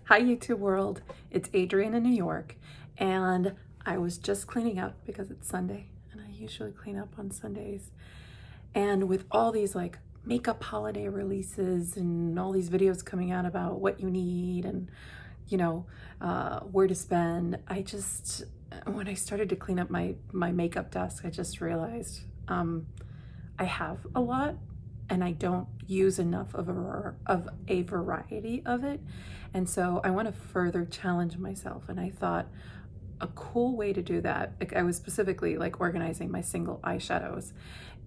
Hi YouTube world, it's Adrienne in New York, and I was just cleaning up because it's Sunday and I usually clean up on Sundays. And with all these like makeup holiday releases and all these videos coming out about what you need and where to spend, when I started to clean up my makeup desk, I just realized I have a lot and I don't use enough of a variety of it. And so I want to further challenge myself. And I thought a cool way to do that, like I was specifically like organizing my single eyeshadows,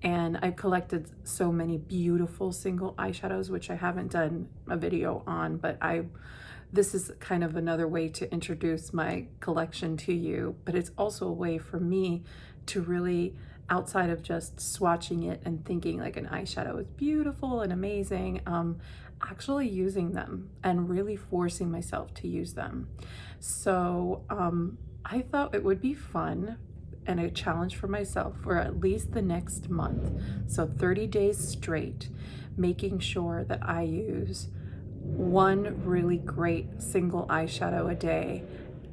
and I've collected so many beautiful single eyeshadows, which I haven't done a video on, but this is kind of another way to introduce my collection to you, but it's also a way for me to really, outside of just swatching it and thinking like an eyeshadow is beautiful and amazing, actually using them and really forcing myself to use them. So I thought it would be fun and a challenge for myself for at least the next month. So 30 days straight, making sure that I use one really great single eyeshadow a day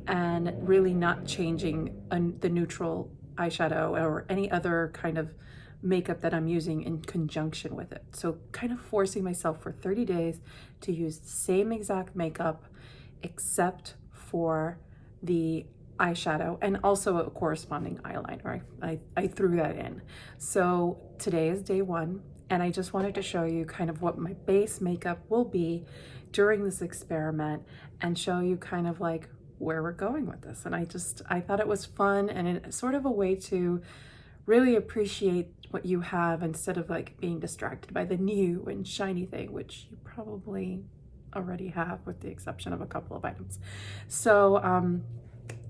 and really not changing the neutral eyeshadow or any other kind of makeup that I'm using in conjunction with it. So kind of forcing myself for 30 days to use the same exact makeup except for the eyeshadow and also a corresponding eyeliner. I threw that in. So today is day one, and I just wanted to show you kind of what my base makeup will be during this experiment and show you kind of like where we're going with this. And I thought it was fun and it's sort of a way to really appreciate what you have instead of like being distracted by the new and shiny thing, which you probably already have with the exception of a couple of items. So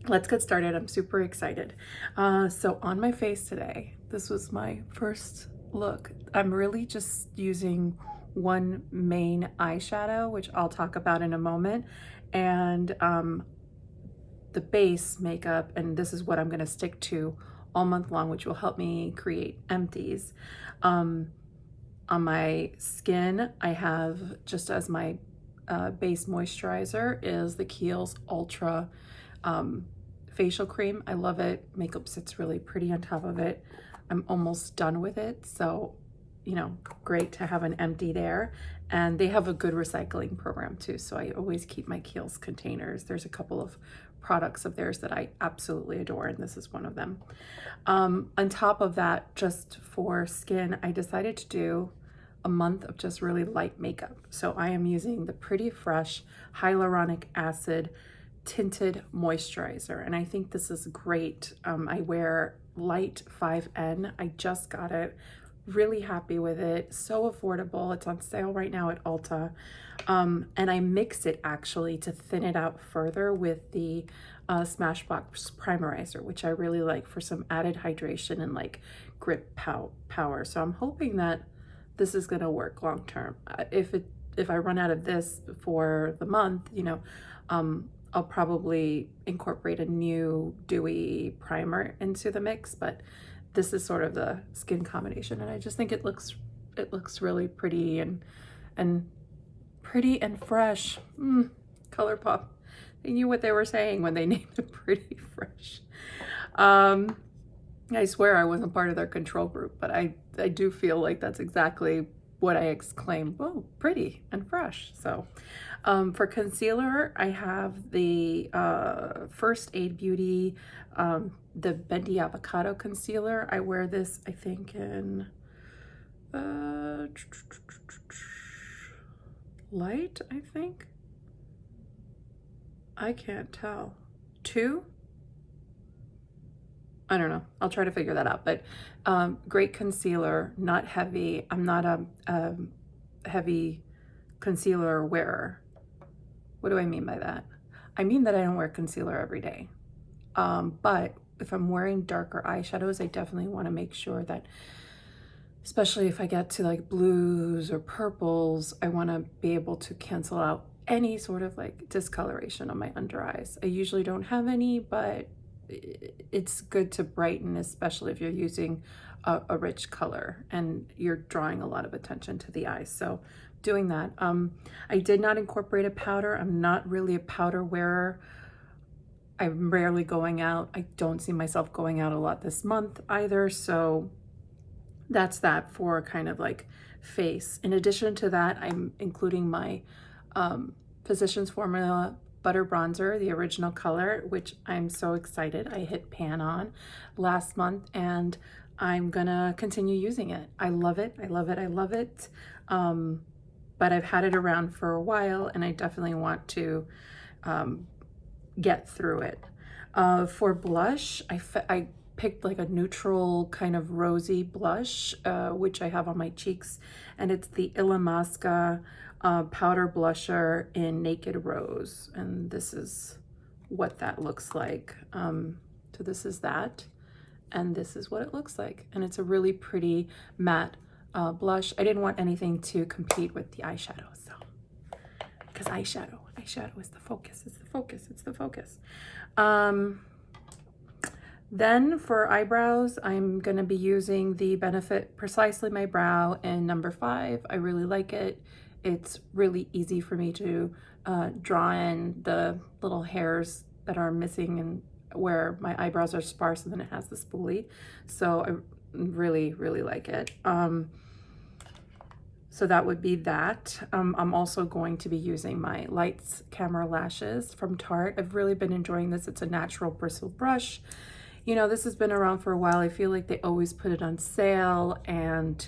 let's get started. I'm super excited. So on my face today, this was my first look. I'm really just using one main eyeshadow, which I'll talk about in a moment, and the base makeup, and this is what I'm going to stick to all month long, which will help me create empties. On my skin, I have, just as my base moisturizer, is the Kiehl's Ultra facial cream. I love it. Makeup sits really pretty on top of it. I'm almost done with it, so great to have an empty there. And they have a good recycling program too, so I always keep my Kiehl's containers. There's a couple of products of theirs that I absolutely adore, and this is one of them. On top of that, just for skin, I decided to do a month of just really light makeup. So I am using the Pretty Fresh Hyaluronic Acid Tinted Moisturizer, and I think this is great. I wear Light 5N. I just got it. Really happy with it. So affordable. It's on sale right now at Ulta. And I mix it actually to thin it out further with the Smashbox Primerizer, which I really like for some added hydration and like grip power. So I'm hoping that this is going to work long term. If I run out of this for the month, I'll probably incorporate a new dewy primer into the mix, but this is sort of the skin combination, and I just think it looks really pretty and pretty and fresh. Colourpop, they knew what they were saying when they named it Pretty Fresh. I swear I wasn't part of their control group, but I do feel like that's exactly what I exclaimed. Oh, pretty and fresh. So for concealer, I have the First Aid Beauty, the Bendy Avocado Concealer. I wear this, I think, in light, I think. I can't tell. 2? I don't know. I'll try to figure that out. But great concealer, not heavy. I'm not a heavy concealer wearer. What do I mean by that? I mean that I don't wear concealer every day. But if I'm wearing darker eyeshadows, I definitely want to make sure that, especially if I get to like blues or purples, I want to be able to cancel out any sort of like discoloration on my under eyes. I usually don't have any, but it's good to brighten, especially if you're using a rich color and you're drawing a lot of attention to the eyes. So doing that. I did not incorporate a powder. I'm not really a powder wearer. I'm rarely going out. I don't see myself going out a lot this month either. So that's that for kind of like face. In addition to that, I'm including my Physicians Formula Butter Bronzer, the original color, which I'm so excited. I hit pan on last month and I'm gonna continue using it. I love it, I love it, I love it. But I've had it around for a while and I definitely want to get through it. For blush, I picked like a neutral kind of rosy blush, which I have on my cheeks, and it's the Illamasqua powder blusher in Naked Rose, and this is what that looks like. So this is that, and this is what it looks like, and it's a really pretty matte blush. I didn't want anything to compete with the eyeshadow, so because eyeshadow is the focus, it's the focus, it's the focus. Then for eyebrows, I'm gonna be using the Benefit Precisely My Brow in number 5. I really like it. It's really easy for me to draw in the little hairs that are missing and where my eyebrows are sparse, and then it has the spoolie. So I really, really like it. So that would be that. I'm also going to be using my Lights Camera Lashes from Tarte. I've really been enjoying this. It's a natural bristle brush. You know, this has been around for a while. I feel like they always put it on sale, and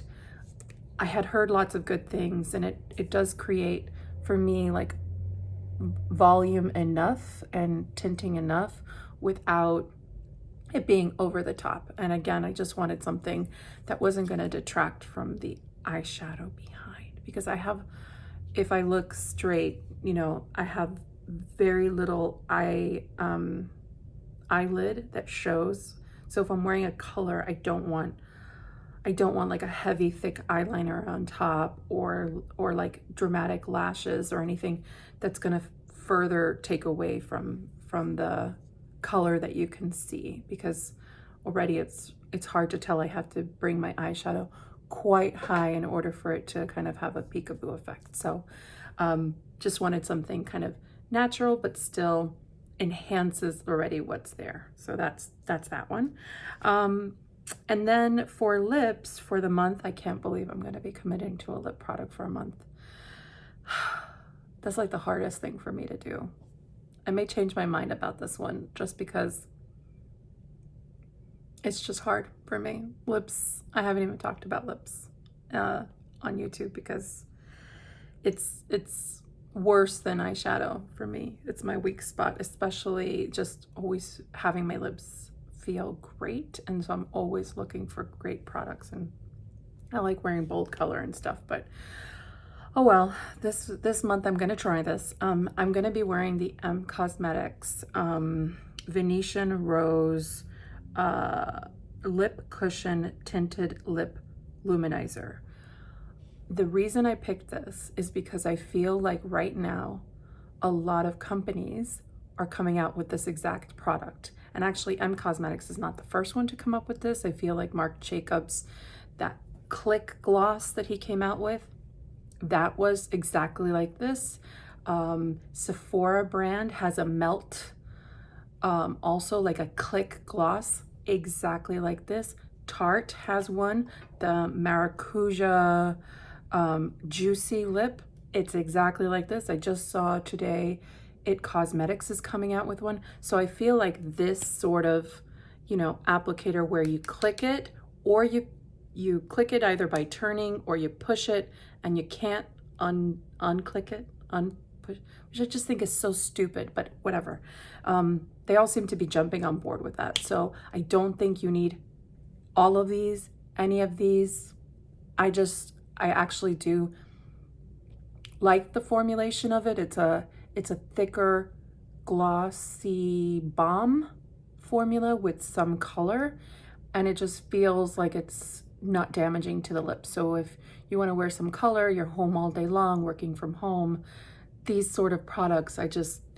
I had heard lots of good things, and it does create for me like volume enough and tinting enough without it being over the top. And again, I just wanted something that wasn't going to detract from the eyeshadow behind, because I have, if I look straight, you know, I have very little eyelid that shows. So if I'm wearing a color, I don't want like a heavy thick eyeliner on top or like dramatic lashes or anything that's gonna further take away from the color that you can see, because already it's hard to tell. I have to bring my eyeshadow quite high in order for it to kind of have a peekaboo effect. So just wanted something kind of natural but still enhances already what's there. So that's that one. And then for lips for the month, I can't believe I'm going to be committing to a lip product for a month. That's like the hardest thing for me to do. I may change my mind about this one just because it's just hard for me. Lips, I haven't even talked about lips on YouTube because it's worse than eyeshadow for me. It's my weak spot, especially just always having my lips feel great, and so I'm always looking for great products, and I like wearing bold color and stuff, but oh well. This month I'm gonna try this. I'm gonna be wearing the Cosmetics Venetian Rose Lip Cushion Tinted Lip Luminizer. The reason I picked this is because I feel like right now a lot of companies are coming out with this exact product. And actually Cosmetics is not the first one to come up with this. I feel like Marc Jacobs, that Click gloss that he came out with, that was exactly like this. Sephora brand has a melt, also like a Click gloss, exactly like this. Tarte has one, the Maracuja Juicy Lip. It's exactly like this. I just saw today Cosmetics is coming out with one. So I feel like this sort of, you know, applicator where you click it, or you click it either by turning or you push it and you can't unclick it, unpush, which I just think is so stupid, but whatever. They all seem to be jumping on board with that. So I don't think you need all of these, any of these. I actually do like the formulation of it. It's a thicker, glossy balm formula with some color, and it just feels like it's not damaging to the lips. So if you want to wear some color, you're home all day long, working from home, these sort of products,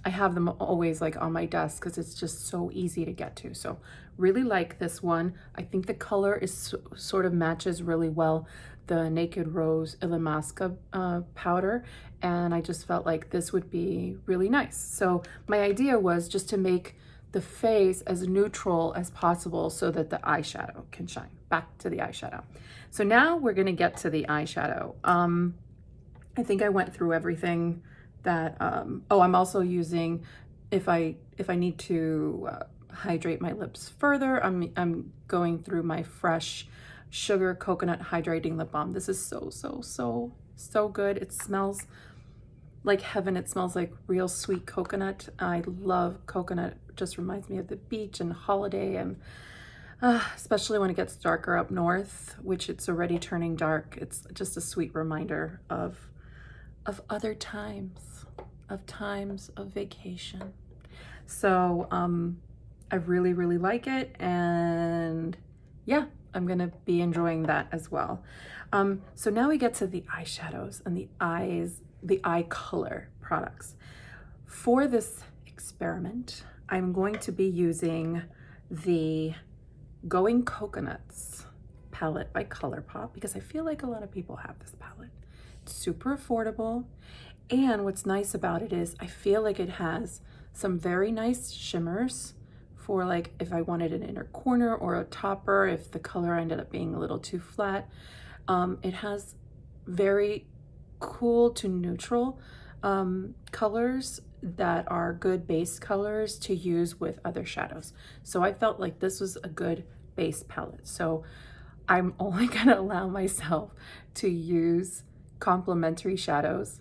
I have them always like on my desk because it's just so easy to get to. So really like this one. I think the color is sort of matches really well the Naked Rose Illamasqua powder, and I just felt like this would be really nice. So my idea was just to make the face as neutral as possible so that the eyeshadow can shine. Back to the eyeshadow. So now we're gonna get to the eyeshadow. I think I went through everything that, oh, I'm also using, if I need to hydrate my lips further, I'm going through my Fresh Sugar Coconut Hydrating Lip Balm. This is so good. It smells like heaven. It smells like real sweet coconut. I love coconut. It just reminds me of the beach and holiday, and especially when it gets darker up north, which it's already turning dark. It's just a sweet reminder of other times, of vacation. So I really like it, and yeah, I'm gonna be enjoying that as well. So now we get to the eyeshadows and the eye color products. For this experiment, I'm going to be using the Going Coconuts palette by Colourpop because I feel like a lot of people have this palette. It's super affordable, and what's nice about it is I feel like it has some very nice shimmers for like if I wanted an inner corner or a topper, if the color ended up being a little too flat. It has very cool to neutral colors that are good base colors to use with other shadows. So I felt like this was a good base palette. So I'm only gonna allow myself to use complementary shadows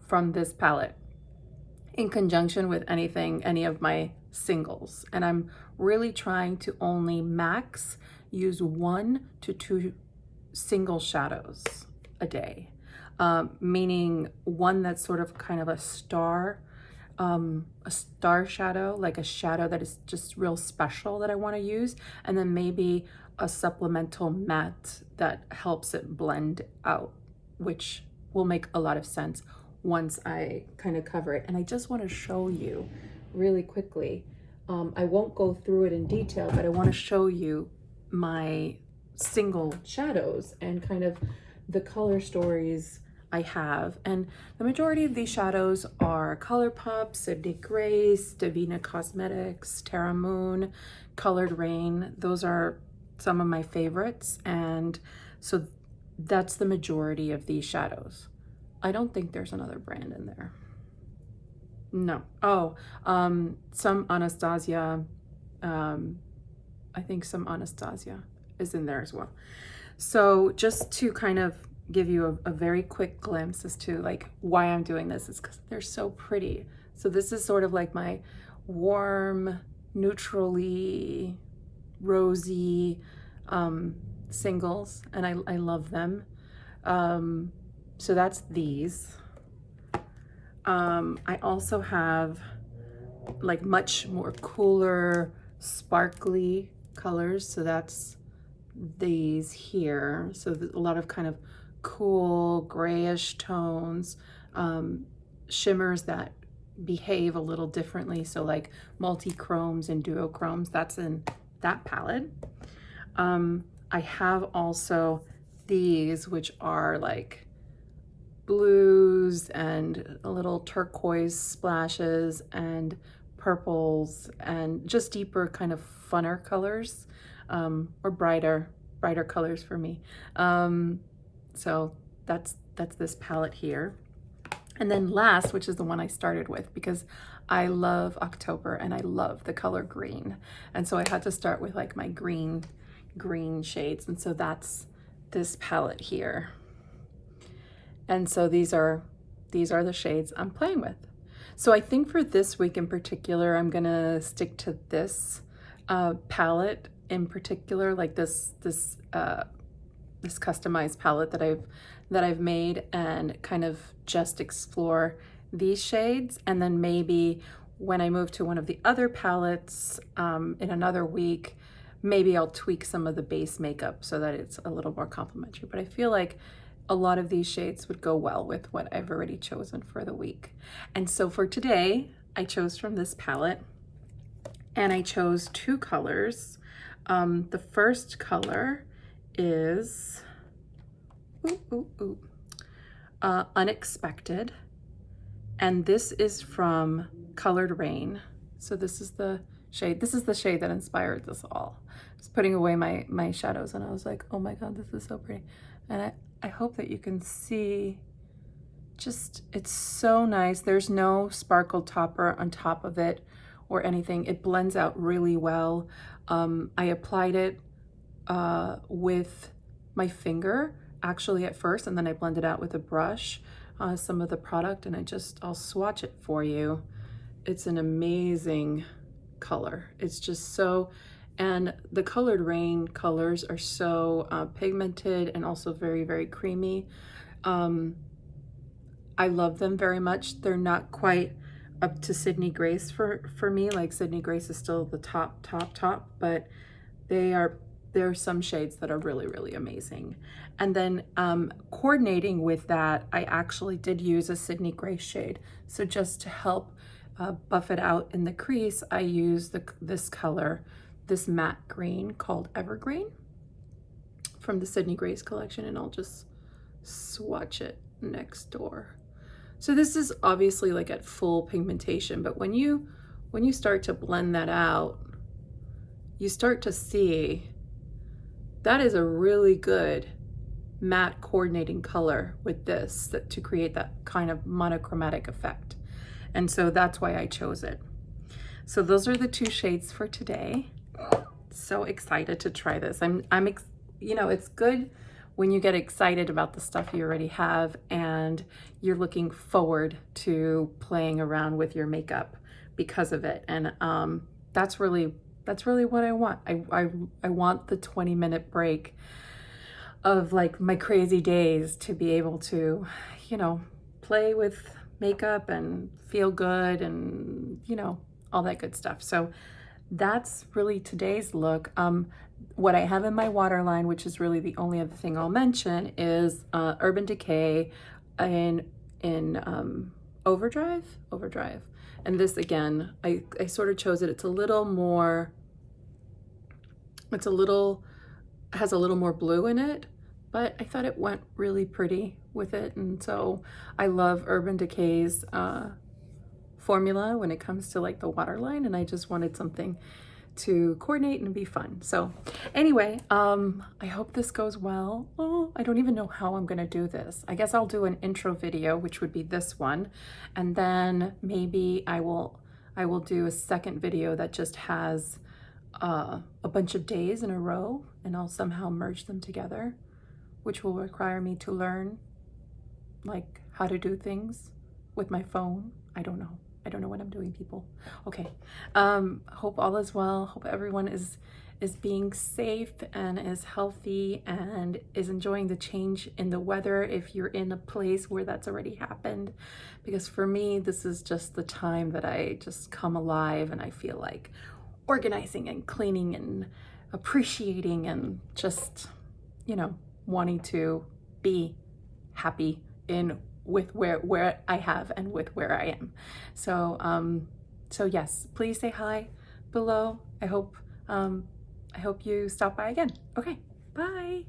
from this palette in conjunction with any of my singles. And I'm really trying to only max use 1 to 2 single shadows a day, meaning one that's sort of kind of a star shadow, like a shadow that is just real special that I want to use, and then maybe a supplemental matte that helps it blend out, which will make a lot of sense once I kind of cover it. And I just want to show you really quickly. I won't go through it in detail, but I want to show you my single shadows and kind of the color stories I have. And the majority of these shadows are Colourpop, Sydney Grace, Devinah Cosmetics, Terra Moon, Colored Raine. Those are some of my favorites, and so that's the majority of these shadows. I don't think there's another brand in there. No. Oh, some Anastasia, I think some Anastasia is in there as well. So just to kind of give you a very quick glimpse as to like why I'm doing this is because they're so pretty. So this is sort of like my warm, neutrally rosy singles, and I love them. So that's these. I also have like much more cooler, sparkly colors. So that's these here. So a lot of kind of cool grayish tones, shimmers that behave a little differently. So like multi-chromes and duochromes, that's in that palette. I have also these, which are like blues and a little turquoise splashes and purples and just deeper kind of funner colors, or brighter colors for me. So that's this palette here. And then last, which is the one I started with because I love October and I love the color green. And so I had to start with like my green shades. And so that's this palette here. And so these are the shades I'm playing with. So I think for this week in particular, I'm gonna stick to this palette in particular, like this customized palette that I've made, and kind of just explore these shades. And then maybe when I move to one of the other palettes in another week, maybe I'll tweak some of the base makeup so that it's a little more complementary. But I feel like a lot of these shades would go well with what I've already chosen for the week. And so for today, I chose from this palette, and I chose two colors. The first color is Unexpected, and this is from Colored Raine. So this is the shade. This is the shade that inspired this all. I was putting away my shadows, and I was like, oh my god, this is so pretty. And I hope that you can see, just, it's so nice. There's no sparkle topper on top of it or anything. It blends out really well. I applied it with my finger actually at first, and then I blended out with a brush some of the product, and I'll swatch it for you. It's an amazing color. It's just so, and the Colored Raine colors are so pigmented and also very, very creamy. I love them very much. They're not quite up to Sydney Grace for me. Like, Sydney Grace is still the top, but there are some shades that are really, really amazing. And then coordinating with that, I actually did use a Sydney Grace shade. So just to help buff it out in the crease, I used this color, this matte green called Evergreen from the Sydney Grace collection, and I'll just swatch it next door. So this is obviously like at full pigmentation, but when you start to blend that out, you start to see that is a really good matte coordinating color with this to create that kind of monochromatic effect. And so that's why I chose it. So those are the two shades for today. So excited to try this. You know, it's good when you get excited about the stuff you already have and you're looking forward to playing around with your makeup because of it. And that's really what I want. I want the 20-minute break of like my crazy days to be able to, you know, play with makeup and feel good and, you know, all that good stuff. So that's really today's look. What I have in my waterline, which is really the only other thing I'll mention, is Urban Decay in Overdrive. And this, again, I sort of chose it. Has a little more blue in it, but I thought it went really pretty with it. And so I love Urban Decay's formula when it comes to like the waterline, and I just wanted something to coordinate and be fun. So anyway, I hope this goes well. Oh, I don't even know how I'm gonna do this. I guess I'll do an intro video, which would be this one, and then maybe I will do a second video that just has a bunch of days in a row, and I'll somehow merge them together, which will require me to learn like how to do things with my phone. I don't know what I'm doing, people. Okay. Hope all is well. Hope everyone is being safe and is healthy and is enjoying the change in the weather if you're in a place where that's already happened. Because for me, this is just the time that I just come alive and I feel like organizing and cleaning and appreciating and just, you know, wanting to be happy with where I have and with where I am. So so yes, please say hi below. I hope you stop by again. Okay, bye.